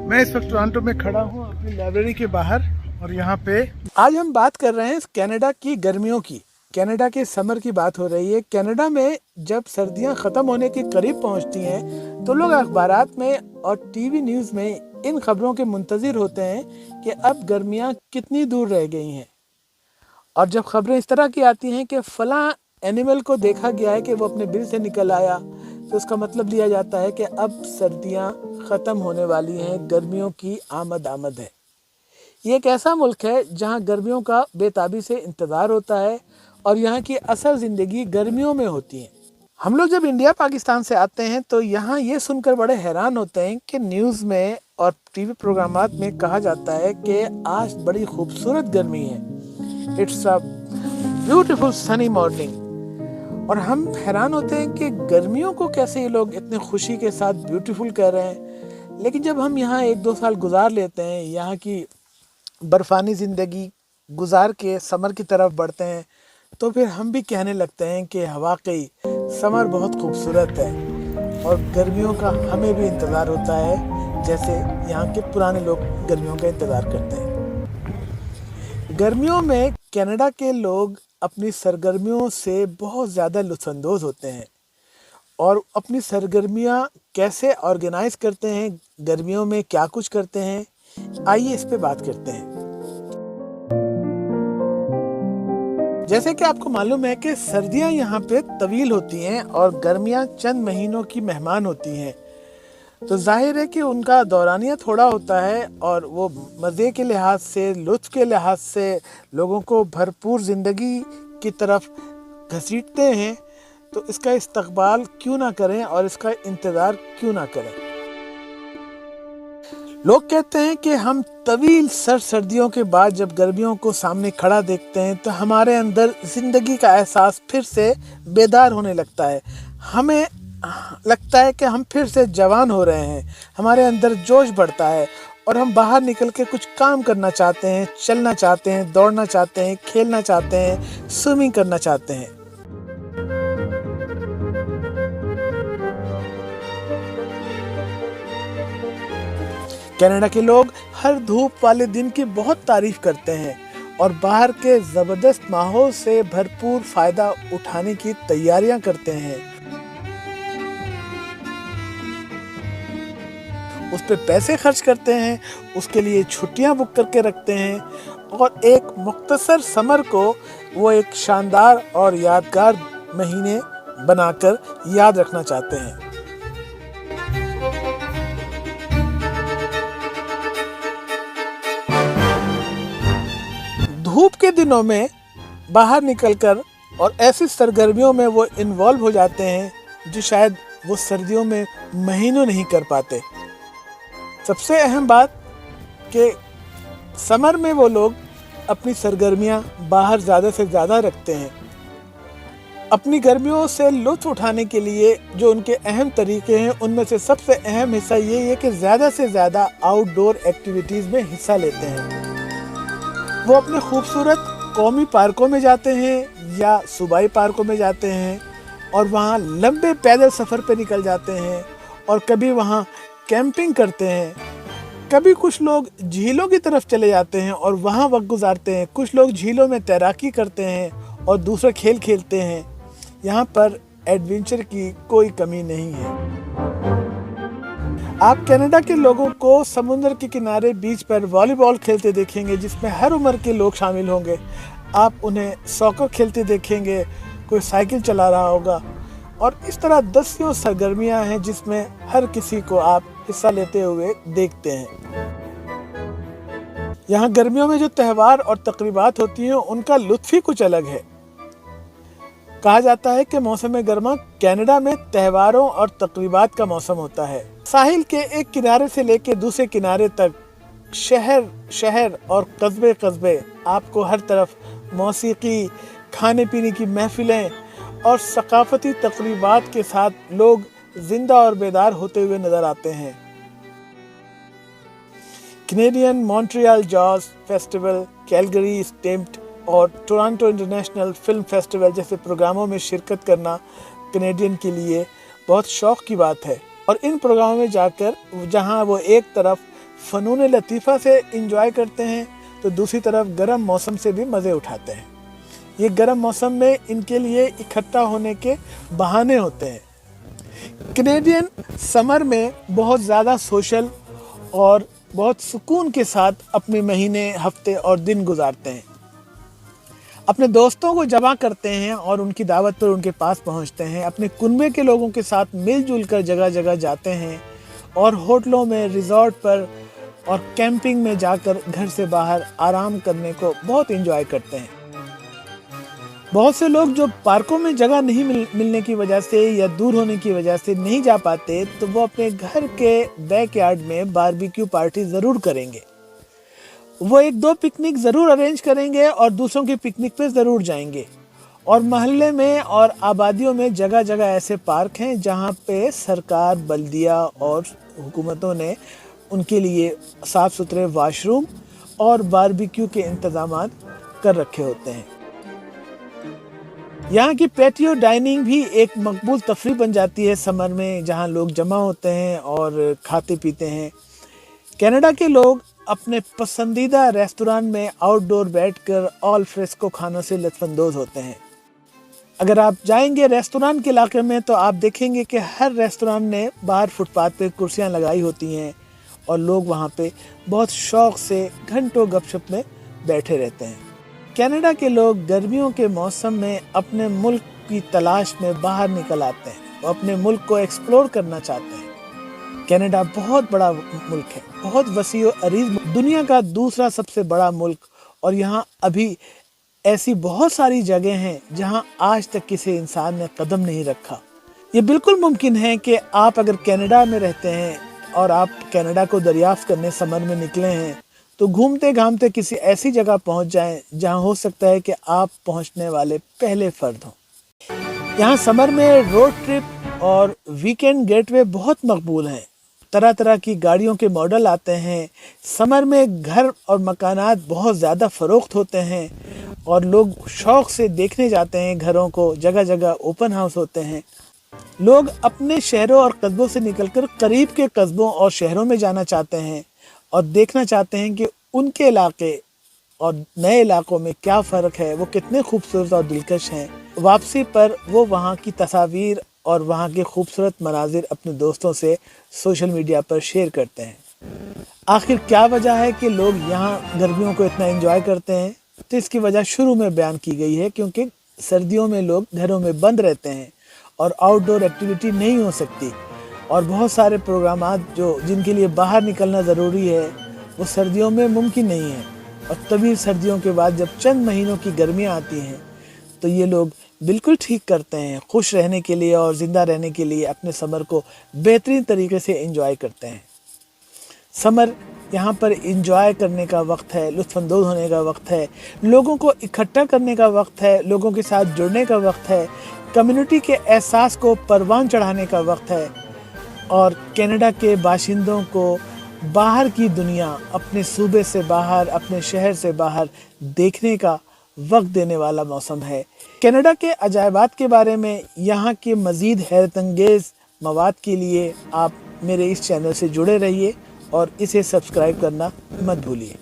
मैं इस वक्त टोरंटो में खड़ा हूँ अपनी लाइब्रेरी के बाहर, और यहाँ पे आज हम बात कर रहे हैं कनाडा की गर्मियों की। कनाडा के समर की बात हो रही है। कनाडा में जब सर्दियाँ ख़त्म होने के करीब पहुँचती हैं तो लोग अखबारात में और टीवी न्यूज़ में इन खबरों के मुंतज़िर होते हैं कि अब गर्मियाँ कितनी दूर रह गई हैं। और जब खबरें इस तरह की आती हैं कि फ़लाँ एनिमल को देखा गया है कि वो अपने बिल से निकल आया, तो उसका मतलब लिया जाता है कि अब सर्दियाँ ख़त्म होने वाली हैं, गर्मियों की आमद है। ये एक ऐसा मुल्क है जहाँ गर्मियों का बेताबी से इंतज़ार होता है और यहाँ की असल ज़िंदगी गर्मियों में होती है। हम लोग जब इंडिया पाकिस्तान से आते हैं तो यहाँ ये सुनकर बड़े हैरान होते हैं कि न्यूज़ में और टीवी प्रोग्रामात में कहा जाता है कि आज बड़ी खूबसूरत गर्मी है, it's a beautiful sunny morning. और हम हैरान होते हैं कि गर्मियों को कैसे ये लोग इतने खुशी के साथ ब्यूटीफुल कह रहे हैं। लेकिन जब हम यहाँ 1-2 साल गुजार लेते हैं, यहाँ की बर्फ़ानी ज़िंदगी गुजार के समर की तरफ बढ़ते हैं, तो फिर हम भी कहने लगते हैं कि वाकई समर बहुत खूबसूरत है और गर्मियों का हमें भी इंतज़ार होता है, जैसे यहाँ के पुराने लोग गर्मियों का इंतज़ार करते हैं। गर्मियों में कनाडा के लोग अपनी सरगर्मियों से बहुत ज़्यादा लुत्फ़अंदोज़ होते हैं और अपनी सरगर्मियाँ कैसे ऑर्गेनाइज़ करते हैं, गर्मियों में क्या कुछ करते हैं, आइए इस पे बात करते हैं। जैसे कि आपको मालूम है कि सर्दियाँ यहाँ पे तवील होती हैं और गर्मियाँ चंद महीनों की मेहमान होती हैं, तो जाहिर है कि उनका दौरानिया थोड़ा होता है और वो मज़े के लिहाज से, लुत्फ़ के लिहाज से लोगों को भरपूर ज़िंदगी की तरफ घसीटते हैं। तो इसका इस्तक़बाल क्यों ना करें और इसका इंतज़ार क्यों ना करें। लोग कहते हैं कि हम तवील सर्दियों के बाद जब गर्मियों को सामने खड़ा देखते हैं तो हमारे अंदर ज़िंदगी का एहसास फिर से बेदार होने लगता है। हमें लगता है कि हम फिर से जवान हो रहे हैं, हमारे अंदर जोश बढ़ता है और हम बाहर निकल के कुछ काम करना चाहते हैं, चलना चाहते हैं, दौड़ना चाहते हैं, खेलना चाहते हैं, स्विमिंग करना चाहते हैं। कनाडा के लोग हर धूप वाले दिन की बहुत तारीफ करते हैं और बाहर के ज़बरदस्त माहौल से भरपूर फ़ायदा उठाने की तैयारियां करते हैं। उस पे पैसे खर्च करते हैं, उसके लिए छुट्टियां बुक करके रखते हैं और एक मुख्तसर समर को वो एक शानदार और यादगार महीने बनाकर याद रखना चाहते हैं। धूप के दिनों में बाहर निकलकर और ऐसी सरगर्मियों में वो इन्वॉल्व हो जाते हैं जो शायद वो सर्दियों में महीनों नहीं कर पाते। सबसे अहम बात कि समर में वो लोग अपनी सरगर्मियां बाहर ज़्यादा से ज़्यादा रखते हैं। अपनी गर्मियों से लुत्फ़ उठाने के लिए जो उनके अहम तरीके हैं, उनमें से सबसे अहम हिस्सा ये है कि ज़्यादा से ज़्यादा आउटडोर एक्टिविटीज़ में हिस्सा लेते हैं। वो अपने खूबसूरत कौमी पार्कों में जाते हैं या सूबाई पार्कों में जाते हैं और वहाँ लंबे पैदल सफ़र पे निकल जाते हैं और कभी वहाँ कैंपिंग करते हैं। कभी कुछ लोग झीलों की तरफ चले जाते हैं और वहाँ वक्त गुजारते हैं। कुछ लोग झीलों में तैराकी करते हैं और दूसरे खेल खेलते हैं। यहाँ पर एडवेंचर की कोई कमी नहीं है। आप कनाडा के लोगों को समुद्र के किनारे बीच पर वॉलीबॉल खेलते देखेंगे, जिसमें हर उम्र के लोग शामिल होंगे। आप उन्हें सॉकर खेलते देखेंगे, कोई साइकिल चला रहा होगा और इस तरह दसियों सरगर्मियां हैं जिसमें हर किसी को आप हिस्सा लेते हुए देखते हैं। यहाँ गर्मियों में जो त्यौहार और तकरीबात होती हैं उनका लुत्फ़ ही कुछ अलग है। कहा जाता है कि मौसम गर्मा कनाडा में त्योहारों और तकरीबात का मौसम होता है। साहिल के एक किनारे से लेकर दूसरे किनारे तक शहर और कस्बे आपको हर तरफ मौसीकी, खाने पीने की महफिलें और सकाफती तकरीबात के साथ लोग जिंदा और बेदार होते हुए नजर आते हैं। Canadian Montreal jazz festival, Calgary Stampede और टोरंटो इंटरनेशनल फिल्म फेस्टिवल जैसे प्रोग्रामों में शिरकत करना कैनेडियन के लिए बहुत शौक की बात है। और इन प्रोग्रामों में जाकर जहां वो एक तरफ फ़नून लतीफ़ा से इंजॉय करते हैं तो दूसरी तरफ गर्म मौसम से भी मज़े उठाते हैं। ये गर्म मौसम में इनके लिए इकट्ठा होने के बहाने होते हैं। कैनेडियन समर में बहुत ज़्यादा सोशल और बहुत सुकून के साथ अपने महीने, हफ्ते और दिन गुजारते हैं। अपने दोस्तों को जमा करते हैं और उनकी दावत पर उनके पास पहुंचते हैं। अपने कुनबे के लोगों के साथ मिलजुल कर जगह जगह जाते हैं और होटलों में, रिजॉर्ट पर और कैंपिंग में जाकर घर से बाहर आराम करने को बहुत एंजॉय करते हैं। बहुत से लोग जो पार्कों में जगह नहीं मिलने की वजह से या दूर होने की वजह से नहीं जा पाते, तो वो अपने घर के बैकयार्ड में बारबेक्यू पार्टी ज़रूर करेंगे। वो 1-2 पिकनिक ज़रूर अरेंज करेंगे और दूसरों की पिकनिक पे ज़रूर जाएंगे। और मोहल्ले में और आबादियों में जगह जगह ऐसे पार्क हैं जहाँ पे सरकार, बल्दिया और हुकूमतों ने उनके लिए साफ़ सुथरे वाशरूम और बारबेक्यू के इंतज़ाम कर रखे होते हैं। यहाँ की पैटियो डाइनिंग भी एक मकबूल तफरीह बन जाती है समर में, जहाँ लोग जमा होते हैं और खाते पीते हैं। कनाडा के लोग अपने पसंदीदा रेस्टोरेंट में आउटडोर बैठकर ऑल फ्रेस्को खानों से लुत्फ़अंदोज़ होते हैं। अगर आप जाएंगे रेस्टोरेंट के इलाके में तो आप देखेंगे कि हर रेस्टोरेंट ने बाहर फुटपाथ पे कुर्सियां लगाई होती हैं और लोग वहां पे बहुत शौक से घंटों गपशप में बैठे रहते हैं। कनाडा के लोग गर्मियों के मौसम में अपने मुल्क की तलाश में बाहर निकल आते हैं, वो अपने मुल्क को एक्सप्लोर करना चाहते हैं। कनाडा बहुत बड़ा मुल्क है, बहुत वसी और अरीज, दुनिया का दूसरा सबसे बड़ा मुल्क, और यहाँ अभी ऐसी बहुत सारी जगह हैं जहाँ आज तक किसी इंसान ने कदम नहीं रखा। ये बिल्कुल मुमकिन है कि आप अगर कनाडा में रहते हैं और आप कनाडा को दरियाफ्त करने समर में निकले हैं तो घूमते घामते किसी ऐसी जगह पहुँच जाएं जहाँ हो सकता है कि आप पहुँचने वाले पहले फर्द हों। यहाँ समर में रोड ट्रिप और वीकेंड गेटवे बहुत मकबूल हैं। तरह तरह की गाड़ियों के मॉडल आते हैं। समर में घर और मकानात बहुत ज़्यादा फ़रोख्त होते हैं और लोग शौक़ से देखने जाते हैं घरों को। जगह जगह ओपन हाउस होते हैं। लोग अपने शहरों और कस्बों से निकलकर करीब के कस्बों और शहरों में जाना चाहते हैं और देखना चाहते हैं कि उनके इलाके और नए इलाकों में क्या फ़र्क है, वो कितने खूबसूरत और दिलकश हैं। वापसी पर वो वहाँ की तस्वीर और वहाँ के खूबसूरत मनाजिर अपने दोस्तों से सोशल मीडिया पर शेयर करते हैं। आखिर क्या वजह है कि लोग यहाँ गर्मियों को इतना एंजॉय करते हैं? तो इसकी वजह शुरू में बयान की गई है, क्योंकि सर्दियों में लोग घरों में बंद रहते हैं और आउटडोर एक्टिविटी नहीं हो सकती, और बहुत सारे प्रोग्रामात जिनके लिए बाहर निकलना ज़रूरी है वो सर्दियों में मुमकिन नहीं है। और तभी सर्दियों के बाद जब चंद महीनों की गर्मियाँ आती हैं तो ये लोग बिल्कुल ठीक करते हैं, खुश रहने के लिए और ज़िंदा रहने के लिए अपने समर को बेहतरीन तरीके से एंजॉय करते हैं। समर यहाँ पर एंजॉय करने का वक्त है, लुत्फ़अंदोज़ होने का वक्त है, लोगों को इकट्ठा करने का वक्त है, लोगों के साथ जुड़ने का वक्त है, कम्युनिटी के एहसास को परवान चढ़ाने का वक्त है, और कनाडा के बाशिंदों को बाहर की दुनिया, अपने सूबे से बाहर, अपने शहर से बाहर देखने का वक्त देने वाला मौसम है। कनाडा के अजायबात के बारे में, यहाँ के मज़ीद हैरत अंगेज़ मवाद के लिए आप मेरे इस चैनल से जुड़े रहिए और इसे सब्सक्राइब करना मत भूलिए।